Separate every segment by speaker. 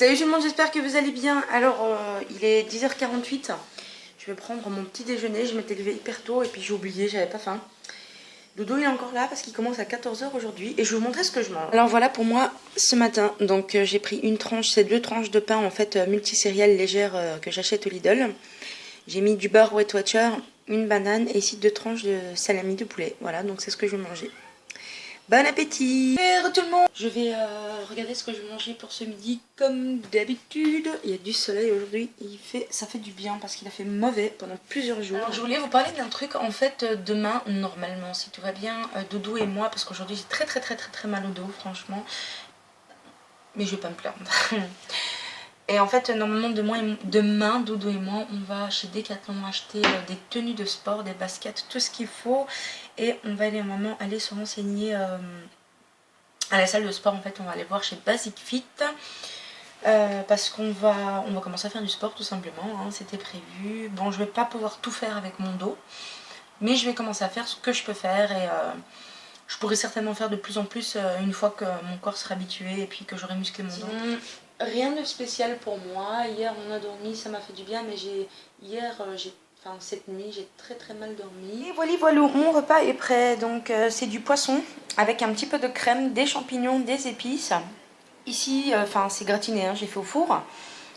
Speaker 1: Salut tout le monde, j'espère que vous allez bien. Alors, il est 10h48. Je vais prendre mon petit déjeuner. Je m'étais levée hyper tôt et puis j'ai oublié, j'avais pas faim. Dodo il est encore là parce qu'il commence à 14h aujourd'hui et je vais vous montrer ce que je mange. Alors voilà pour moi ce matin. Donc j'ai pris une tranche, c'est 2 tranches de pain en fait multicéréales légères que j'achète au Lidl. J'ai mis du beurre Weight Watcher, une banane et ici 2 tranches de salami de poulet. Voilà, donc c'est ce que je vais manger. Bon appétit! Bonjour tout le monde! Je vais regarder ce que je vais manger pour ce midi comme d'habitude. Il y a du soleil aujourd'hui, ça fait du bien parce qu'il a fait mauvais pendant plusieurs jours. Alors je voulais vous parler d'un truc, en fait demain, normalement si tout va bien, Dodo et moi, parce qu'aujourd'hui j'ai très mal au dos franchement. Mais je vais pas me plaindre. Et en fait normalement demain Dodo et moi on va chez Decathlon acheter des tenues de sport, des baskets, tout ce qu'il faut. Et on va aller un moment aller se renseigner à la salle de sport. En fait on va aller voir chez Basic Fit parce qu'on va commencer à faire du sport tout simplement, hein, c'était prévu. Bon, je vais pas pouvoir tout faire avec mon dos, mais je vais commencer à faire ce que je peux faire et je pourrai certainement faire de plus en plus une fois que mon corps sera habitué et puis que j'aurai musclé mon dos. Rien de spécial pour moi. Hier on a dormi, ça m'a fait du bien, mais cette nuit j'ai très mal dormi. Et voilà, mon repas est prêt. Donc c'est du poisson avec un petit peu de crème, des champignons, des épices. Ici, c'est gratiné, hein, j'ai fait au four.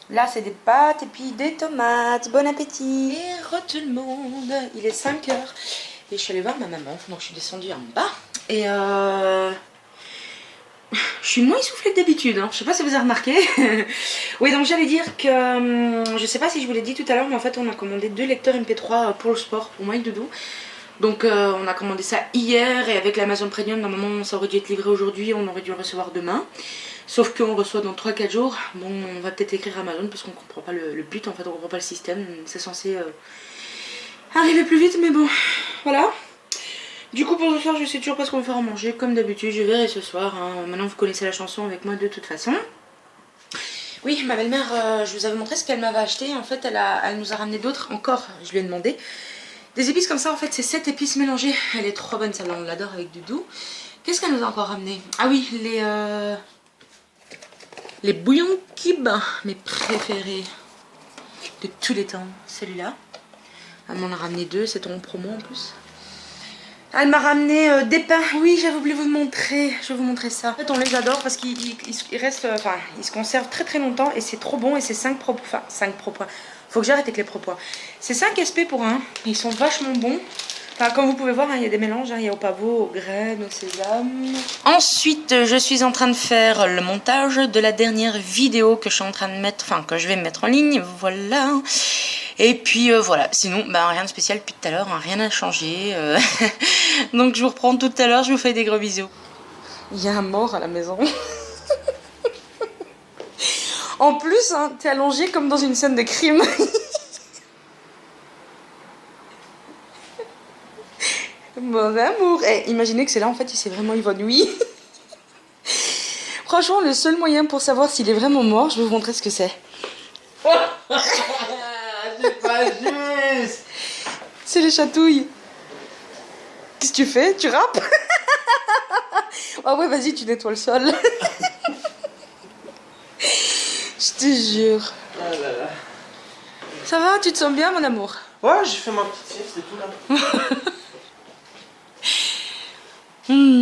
Speaker 1: Là c'est des pâtes et puis des tomates. Bon appétit. Et tout le monde, il est 5h. Et je suis allée voir ma maman, donc je suis descendue en bas. Et je suis moins essoufflée que d'habitude, hein. Je sais pas si vous avez remarqué. Oui, donc j'allais dire que je sais pas si je vous l'ai dit tout à l'heure, mais en fait on a commandé 2 lecteurs MP3 pour le sport, pour moi et Dodo. Donc on a commandé ça hier et avec l'Amazon Premium, normalement ça aurait dû être livré aujourd'hui, on aurait dû le recevoir demain. Sauf qu'on reçoit dans 3-4 jours. Bon, on va peut-être écrire Amazon parce qu'on comprend pas le but, en fait on comprend pas le système. C'est censé arriver plus vite, mais bon, voilà. Du coup pour ce soir je sais toujours pas ce qu'on va faire à manger, comme d'habitude je verrai ce soir, hein. Maintenant vous connaissez la chanson avec moi de toute façon. Oui, ma belle-mère, je vous avais montré ce qu'elle m'avait acheté, en fait elle nous a ramené d'autres encore, je lui ai demandé. Des épices comme ça, en fait c'est 7 épices mélangées, elle est trop bonne celle-là, on l'adore avec Doudou. Qu'est-ce qu'elle nous a encore ramené? Ah oui, les bouillons kib, mes préférés de tous les temps, celui-là. Elle m'en a ramené 2, c'est en promo en plus. Elle m'a ramené des pains. Oui, j'avais oublié de vous montrer. Je vais vous montrer ça. En fait, on les adore parce qu'ils restent, ils se conservent très longtemps et c'est trop bon. Et c'est 5 pro points. 5 pro points. Faut que j'arrête avec les pro points. C'est 5 SP pour 1. Ils sont vachement bons. Enfin, comme vous pouvez voir, hein, il y a des mélanges. Hein, il y a au pavot, aux graines, au sésame. Ensuite, je suis en train de faire le montage de la dernière vidéo que je suis en train de mettre, que je vais mettre en ligne. Voilà. Et puis voilà, sinon rien de spécial depuis tout à l'heure, hein, rien n'a changé. Donc je vous reprends tout à l'heure, je vous fais des gros bisous. Il y a un mort à la maison. En plus, hein, t'es allongé comme dans une scène de crime. Mon amour. Imaginez que c'est là, en fait, il s'est vraiment évanoui. Franchement, le seul moyen pour savoir s'il est vraiment mort, je vais vous montrer ce que c'est.
Speaker 2: C'est pas juste.
Speaker 1: C'est les chatouilles. Qu'est-ce que tu fais? Tu rappes? Ah ouais, vas-y, tu nettoies le sol. Je te jure.
Speaker 2: Ah là là.
Speaker 1: Ça va? Tu te sens bien, mon amour?
Speaker 2: Ouais, j'ai fait ma petite sieste et tout là.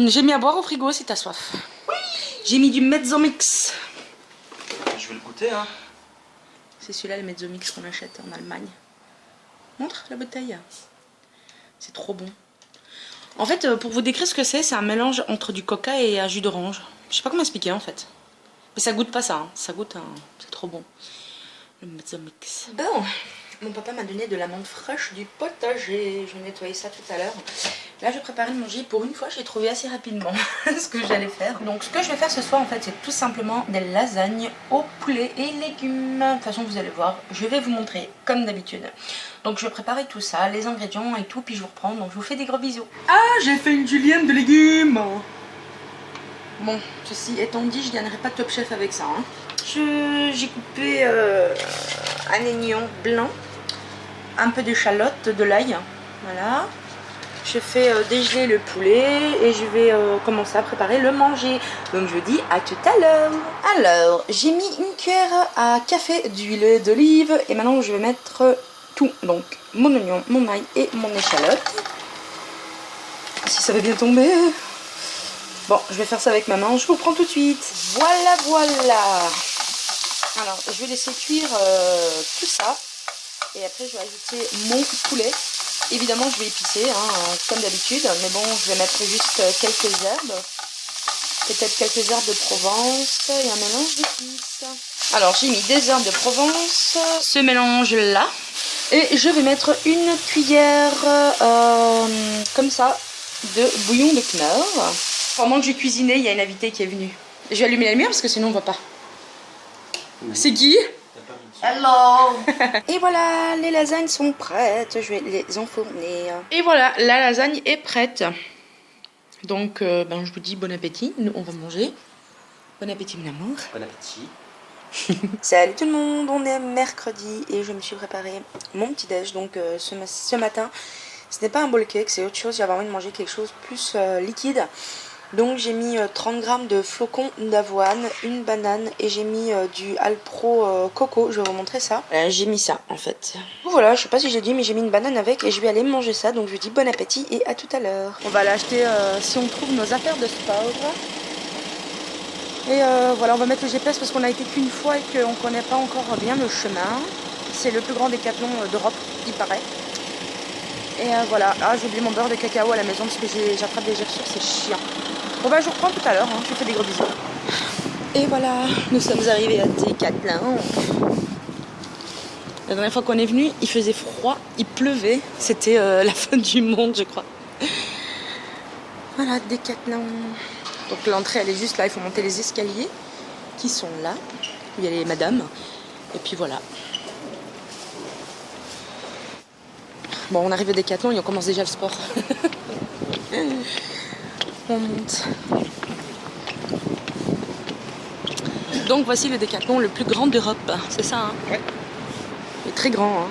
Speaker 1: J'ai mis à boire au frigo si t'as soif. Oui. J'ai mis du Mezzomix.
Speaker 2: Je vais le goûter, hein.
Speaker 1: C'est celui-là, le Mezzomix qu'on achète en Allemagne. Montre la bouteille. C'est trop bon. En fait, pour vous décrire ce que c'est un mélange entre du coca et un jus d'orange. Je sais pas comment expliquer en fait. Mais ça goûte pas ça, hein. Ça goûte c'est trop bon. Le Mezzomix. Bon, mon papa m'a donné de la menthe fraîche du potager. Je vais nettoyer ça tout à l'heure. Là, je vais préparer le manger. Pour une fois, j'ai trouvé assez rapidement ce que j'allais faire. Donc, ce que je vais faire ce soir, en fait, c'est tout simplement des lasagnes au poulet et légumes. De toute façon, vous allez voir, je vais vous montrer comme d'habitude. Donc, je vais préparer tout ça, les ingrédients et tout, puis je vous reprends. Donc, je vous fais des gros bisous. Ah, j'ai fait une julienne de légumes. Bon, ceci étant dit, je gagnerai pas Top Chef avec ça, hein. J'ai coupé un oignon blanc, un peu d'échalote, de l'ail, voilà. je fais dégeler le poulet et je vais commencer à préparer le manger. Donc je vous dis à tout à l'heure. Alors, j'ai mis une cuillère à café d'huile d'olive et maintenant je vais mettre tout. Donc mon oignon, mon ail et mon échalote. Si ça va bien tomber. Bon, je vais faire ça avec ma main, je vous reprends tout de suite. Voilà, voilà. Alors, je vais laisser cuire tout ça. Et après, je vais ajouter mon poulet. Évidemment, je vais épicer, hein, comme d'habitude. Mais bon, je vais mettre juste quelques herbes. Peut-être quelques herbes de Provence et un mélange d'épices. Alors, j'ai mis des herbes de Provence. Ce mélange-là. Et je vais mettre une cuillère, comme ça, de bouillon de Knorr. Pendant que j'ai cuisiné, il y a une invitée qui est venue. Je vais allumer la lumière parce que sinon on ne voit pas. C'est qui?
Speaker 2: Hello.
Speaker 1: Et voilà, les lasagnes sont prêtes. Je vais les enfourner. Et voilà, la lasagne est prête. Donc, je vous dis bon appétit. Nous, on va manger. Bon appétit, mon amour.
Speaker 2: Bon appétit.
Speaker 1: Salut tout le monde, on est mercredi et je me suis préparé mon petit déj. Donc, ce matin, ce n'est pas un bowl cake, c'est autre chose. J'avais envie de manger quelque chose de plus liquide. Donc j'ai mis 30 g de flocons d'avoine, une banane et j'ai mis du Alpro coco, je vais vous montrer ça. J'ai mis ça en fait. Voilà, je sais pas si j'ai dit mais j'ai mis une banane avec et je vais aller manger ça. Donc je vous dis bon appétit et à tout à l'heure. On va aller acheter si on trouve nos affaires de sport. Et voilà, on va mettre le GPS parce qu'on a été qu'une fois et qu'on connaît pas encore bien le chemin. C'est le plus grand décathlon d'Europe, il paraît. Et voilà, j'ai oublié mon beurre de cacao à la maison parce que j'attrape des gerçures, c'est chiant. Bon bah je vous reprends tout à l'heure, hein. Je vous fais des gros bisous. Et voilà, nous sommes arrivés à Décathlon. La dernière fois qu'on est venu, il faisait froid, il pleuvait. C'était la fin du monde, je crois. Voilà, Décathlon. Donc l'entrée, elle est juste là, il faut monter les escaliers qui sont là. Il y a les madames. Et puis voilà. Bon, on arrive à Décathlon et on commence déjà le sport. On monte. Donc voici le Décathlon le plus grand d'Europe. C'est ça, hein?
Speaker 2: Ouais.
Speaker 1: Il est très grand, hein.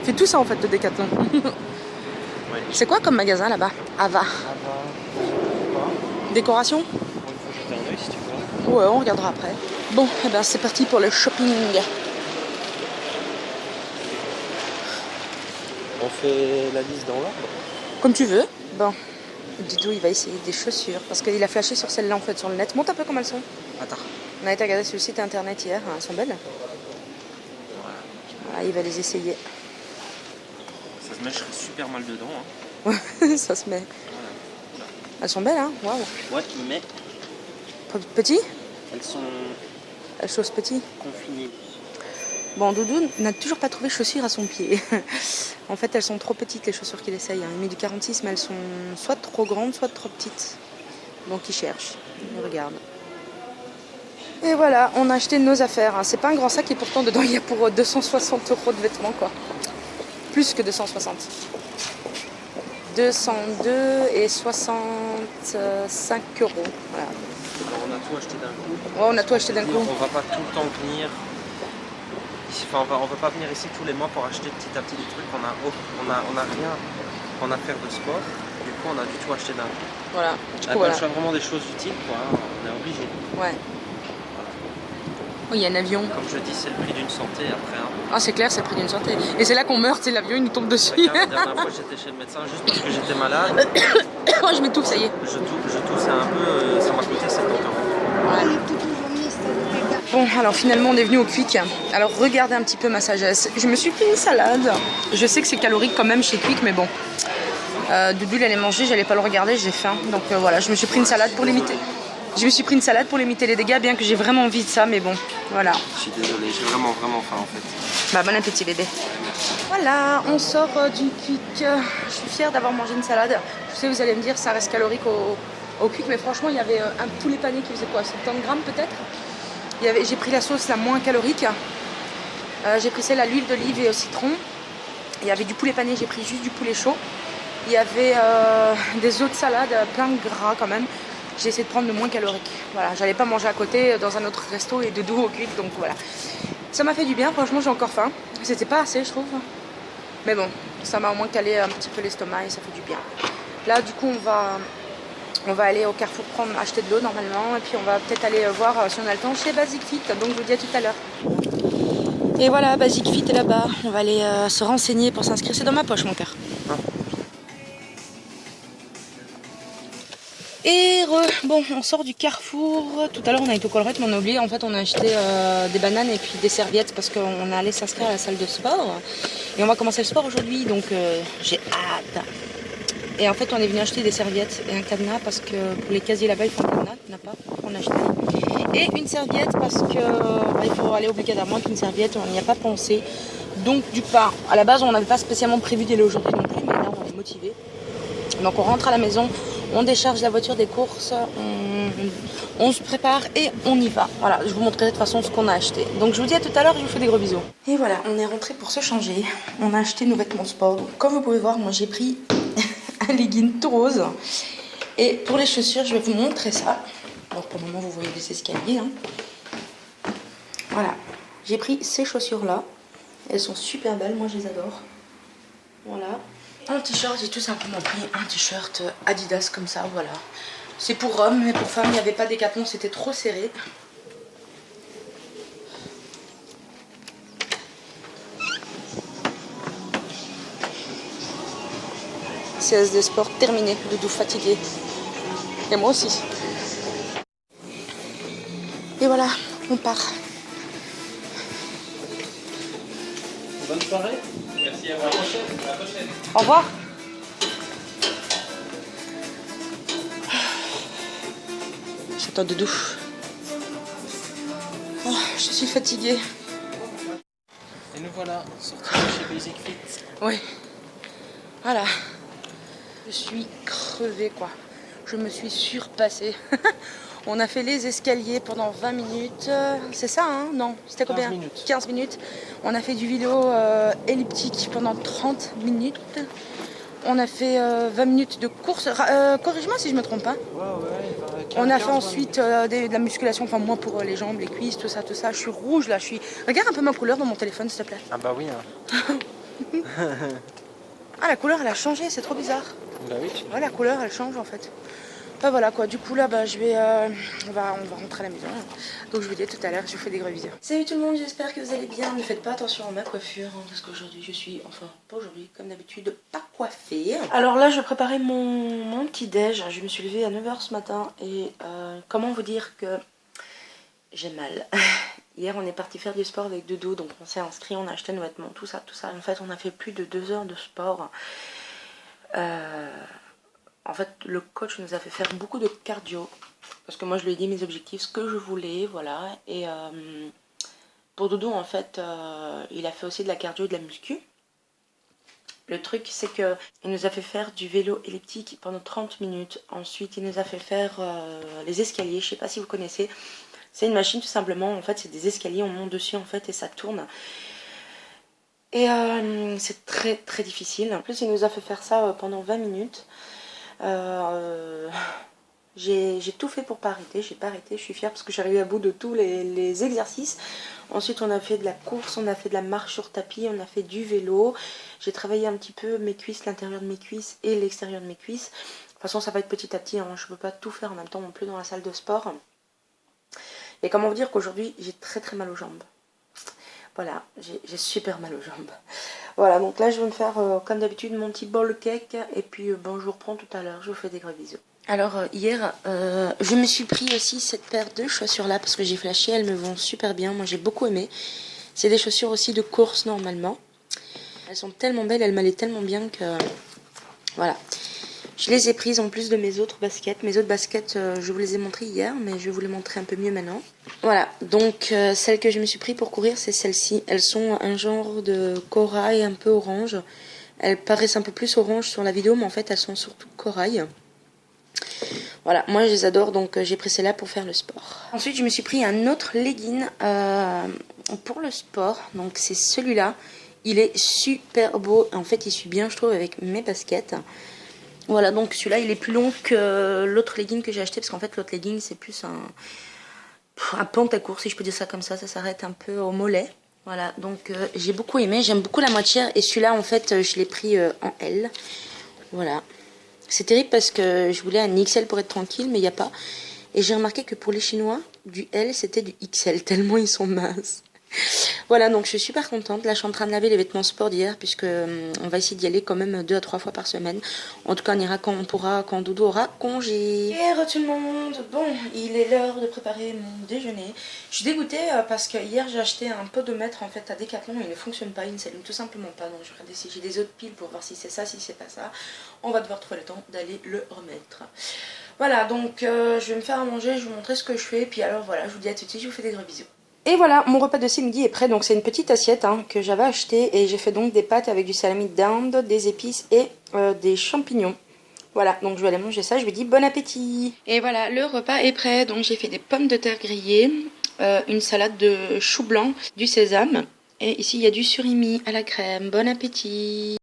Speaker 1: Il fait tout ça en fait, le Décathlon.
Speaker 2: Ouais.
Speaker 1: C'est quoi comme magasin là-bas? Ava. Décoration?
Speaker 2: Il faut jeter un œil si tu veux.
Speaker 1: Ouais, on regardera après. Bon, eh ben, c'est parti pour le shopping.
Speaker 2: On fait la liste dans l'ordre.
Speaker 1: Comme tu veux. Bon. Didou, il va essayer des chaussures parce qu'il a flashé sur celle-là en fait sur le net. Montre un peu comme elles sont.
Speaker 2: Attends.
Speaker 1: On a été regarder sur le site internet hier, elles sont belles. Voilà, il va les essayer.
Speaker 2: Ça se met, je serais super mal dedans. Hein.
Speaker 1: Ça se met.
Speaker 2: Voilà.
Speaker 1: Elles sont belles, hein? Waouh.
Speaker 2: Ouais, mais
Speaker 1: Petit?
Speaker 2: elles sont
Speaker 1: Elles chaussent petit.
Speaker 2: confinées.
Speaker 1: Bon, Doudou n'a toujours pas trouvé chaussures à son pied. En fait, elles sont trop petites les chaussures qu'il essaye. Il a mis du 46, mais elles sont soit trop grandes, soit trop petites. Donc il cherche, il regarde. Et voilà, on a acheté nos affaires. C'est pas un grand sac et pourtant dedans il y a pour 260 € de vêtements quoi. Plus que 260. 202 et 65 €. Voilà.
Speaker 2: Alors, on a tout acheté d'un coup.
Speaker 1: Ouais, on a tout acheté d'un coup.
Speaker 2: On va pas tout le temps venir. Enfin, on va pas venir ici tous les mois pour acheter petit à petit des trucs. On a rien en affaires de sport. Du coup, on a du tout acheté d'un coup.
Speaker 1: Voilà. Du coup,
Speaker 2: On
Speaker 1: voilà.
Speaker 2: achète vraiment des choses utiles, quoi. On est obligé.
Speaker 1: Ouais. Oh, il y a un avion.
Speaker 2: Comme je dis, c'est le prix d'une santé après. Hein.
Speaker 1: Ah, c'est clair, c'est le prix d'une santé. Et c'est là qu'on meurt, c'est l'avion, il nous tombe dessus.
Speaker 2: La dernière fois, j'étais chez le médecin juste parce que j'étais malade.
Speaker 1: Oh, je m'étouffe, ça y est.
Speaker 2: Je tousse un peu, ça m'a coûté 70 €.
Speaker 1: Ouais. Bon, alors finalement on est venu au Quick. Alors regardez un petit peu ma sagesse. Je me suis pris une salade. Je sais que c'est calorique quand même chez Quick, mais bon. Doudou il allait manger, j'allais pas le regarder, j'ai faim. Donc voilà, je me suis pris une salade pour limiter. Je me suis pris une salade pour limiter les dégâts, bien que j'ai vraiment envie de ça, mais bon, voilà.
Speaker 2: Je suis désolé, j'ai vraiment faim en fait.
Speaker 1: Bah bon appétit bébé. Voilà, on sort du Quick. Je suis fière d'avoir mangé une salade. Je sais, vous allez me dire, ça reste calorique au Quick, mais franchement, il y avait un poulet pané qui faisait quoi, 70 grammes peut-être. J'ai pris la sauce la moins calorique. J'ai pris celle à l'huile d'olive et au citron. Il y avait du poulet pané, j'ai pris juste du poulet chaud. Il y avait des autres salades plein de gras quand même. J'ai essayé de prendre le moins calorique. Voilà, j'allais pas manger à côté dans un autre resto et Doudou au Quick, donc voilà. Ça m'a fait du bien, franchement j'ai encore faim. C'était pas assez je trouve. Mais bon, ça m'a au moins calé un petit peu l'estomac et ça fait du bien. Là du coup on va aller au Carrefour acheter de l'eau normalement. Et puis on va peut-être aller voir si on a le temps chez Basic Fit. Donc je vous dis à tout à l'heure. Et voilà, Basic Fit est là-bas. On va aller se renseigner pour s'inscrire. C'est dans ma poche mon cœur. Et bon, on sort du Carrefour. Tout à l'heure on a été au Colruyt, mais on a oublié. En fait, on a acheté des bananes et puis des serviettes parce qu'on est allé s'inscrire à la salle de sport. Et on va commencer le sport aujourd'hui, donc j'ai hâte. Et en fait, on est venu acheter des serviettes et un cadenas parce que pour les casiers là-bas, il faut un cadenas. Il n'y en a pas, on a acheté. Et une serviette parce que il faut aller obligatoirement avec une serviette. On n'y a pas pensé. Donc du coup, à la base, on n'avait pas spécialement prévu d'y aller aujourd'hui non plus, mais là, on est motivé. Donc on rentre à la maison. On décharge la voiture des courses, on se prépare et on y va. Voilà, je vous montrerai de toute façon ce qu'on a acheté. Donc je vous dis à tout à l'heure, je vous fais des gros bisous. Et voilà, on est rentré pour se changer. On a acheté nos vêtements de sport. Donc, comme vous pouvez voir, moi j'ai pris un legging tout rose. Et pour les chaussures, je vais vous montrer ça. Alors pour le moment, vous voyez des escaliers. Hein. Voilà, j'ai pris ces chaussures-là. Elles sont super belles, moi je les adore. Voilà. En t-shirt, j'ai tout simplement pris un t-shirt Adidas comme ça, voilà. C'est pour hommes, mais pour femmes, il n'y avait pas Décathlon, c'était trop serré. CS des sports terminé, Doudou fatigué. Et moi aussi. Et voilà, on part.
Speaker 2: Bonne soirée. Merci, à la prochaine.
Speaker 1: Au revoir. J'attends Doudou. Oh, je suis fatiguée.
Speaker 2: Et nous voilà, sortis de chez Basic Fit.
Speaker 1: Oui. Voilà. Je suis crevée quoi. Je me suis surpassée. On a fait les escaliers pendant 20 minutes. C'est ça, hein? Non, c'était combien?
Speaker 2: 15 minutes.
Speaker 1: 15 minutes. On a fait du vélo elliptique pendant 30 minutes. On a fait 20 minutes de course. Corrige-moi si je me trompe pas.
Speaker 2: Ouais,
Speaker 1: On a fait ensuite de la musculation, enfin moi pour les jambes, les cuisses, tout ça, tout ça. Je suis rouge là, je suis... Regarde un peu ma couleur dans mon téléphone s'il te plaît.
Speaker 2: Ah bah oui. Hein.
Speaker 1: Ah la couleur elle a changé, c'est trop bizarre.
Speaker 2: Bah oui, tu...
Speaker 1: Ouais, la couleur elle change en fait. Bah voilà quoi, du coup là bah, je vais on va rentrer à la maison. Donc je vous dis à tout à l'heure, je vous fais des gros bisous. Salut tout le monde, j'espère que vous allez bien. Ne faites pas attention à ma coiffure hein, parce qu'aujourd'hui je suis, enfin pas aujourd'hui, comme d'habitude, pas coiffée. Alors là je préparais mon petit déj. Je me suis levée à 9 h ce matin et comment vous dire que j'ai mal. Hier on est parti faire du sport avec Doudou, donc on s'est inscrit, on a acheté nos vêtements, tout ça, tout ça. En fait on a fait plus de 2 heures de sport. En fait, le coach nous a fait faire beaucoup de cardio. Parce que moi, je lui ai dit mes objectifs, ce que je voulais, voilà. Et pour Doudou, en fait, il a fait aussi de la cardio et de la muscu. Le truc, c'est qu'il nous a fait faire du vélo elliptique pendant 30 minutes. Ensuite, il nous a fait faire les escaliers. Je sais pas si vous connaissez. C'est une machine, tout simplement. En fait, c'est des escaliers, on monte dessus, en fait, et ça tourne. Et c'est très, très difficile. En plus, il nous a fait faire ça pendant 20 minutes. J'ai tout fait pour pas arrêter, j'ai pas arrêté, je suis fière parce que je suis arrivée à bout de tous les exercices. Ensuite on a fait de la course, on a fait de la marche sur tapis, on a fait du vélo. J'ai travaillé un petit peu mes cuisses, l'intérieur de mes cuisses et l'extérieur de mes cuisses. De toute façon ça va être petit à petit, hein. Je peux pas tout faire en même temps non plus dans la salle de sport. Et comment vous dire qu'aujourd'hui j'ai très très mal aux jambes. Voilà, j'ai super mal aux jambes. Voilà, donc là je vais me faire comme d'habitude mon petit bowl cake. Et puis bon, je vous reprends tout à l'heure, je vous fais des gros bisous. Alors hier, je me suis pris aussi cette paire de chaussures là parce que j'ai flashé, elles me vont super bien, moi j'ai beaucoup aimé. C'est des chaussures aussi de course normalement. Elles sont tellement belles, elles m'allaient tellement bien que... Voilà. Je les ai prises en plus de mes autres baskets. Mes autres baskets, je vous les ai montrées hier, mais je vais vous les montrer un peu mieux maintenant. Voilà, donc celles que je me suis pris pour courir, c'est celles-ci. Elles sont un genre de corail un peu orange. Elles paraissent un peu plus orange sur la vidéo, mais en fait elles sont surtout corail. Voilà, moi je les adore, donc j'ai pris celle-là pour faire le sport. Ensuite, je me suis pris un autre legging pour le sport. Donc c'est celui-là. Il est super beau. En fait, il suit bien, je trouve, avec mes baskets. Voilà, donc celui-là, il est plus long que l'autre legging que j'ai acheté. Parce qu'en fait, l'autre legging, c'est plus un pantacourt, si je peux dire ça comme ça. Ça s'arrête un peu au mollet. Voilà, donc j'ai beaucoup aimé. J'aime beaucoup la moitié. Et celui-là, en fait, je l'ai pris en L. Voilà. C'est terrible parce que je voulais un XL pour être tranquille, mais il n'y a pas. Et j'ai remarqué que pour les Chinois, du L, c'était du XL, tellement ils sont minces. Voilà, donc je suis super contente. Là, je suis en train de laver les vêtements sport d'hier, puisque on va essayer d'y aller quand même 2 à 3 fois par semaine. En tout cas, on ira quand on pourra, quand Dodo aura congé. Bonjour tout le monde. Bon, il est l'heure de préparer mon déjeuner. Je suis dégoûtée parce que hier, j'ai acheté un podomètre en fait à Decathlon et il ne fonctionne pas, il ne s'allume tout simplement pas. Donc je vais regarder si j'ai des autres piles pour voir si c'est ça, si c'est pas ça. On va devoir trouver le temps d'aller le remettre. Voilà, donc je vais me faire à manger, je vais vous montrer ce que je fais. Puis alors voilà, je vous dis à tout de suite, je vous fais des gros bisous. Et voilà, mon repas de ce midi est prêt. Donc c'est une petite assiette que j'avais achetée. Et j'ai fait donc des pâtes avec du salami d'Inde, des épices et des champignons. Voilà, donc je vais aller manger ça. Je vous dis bon appétit. Et voilà, le repas est prêt. Donc j'ai fait des pommes de terre grillées, une salade de chou blanc, du sésame. Et ici il y a du surimi à la crème. Bon appétit.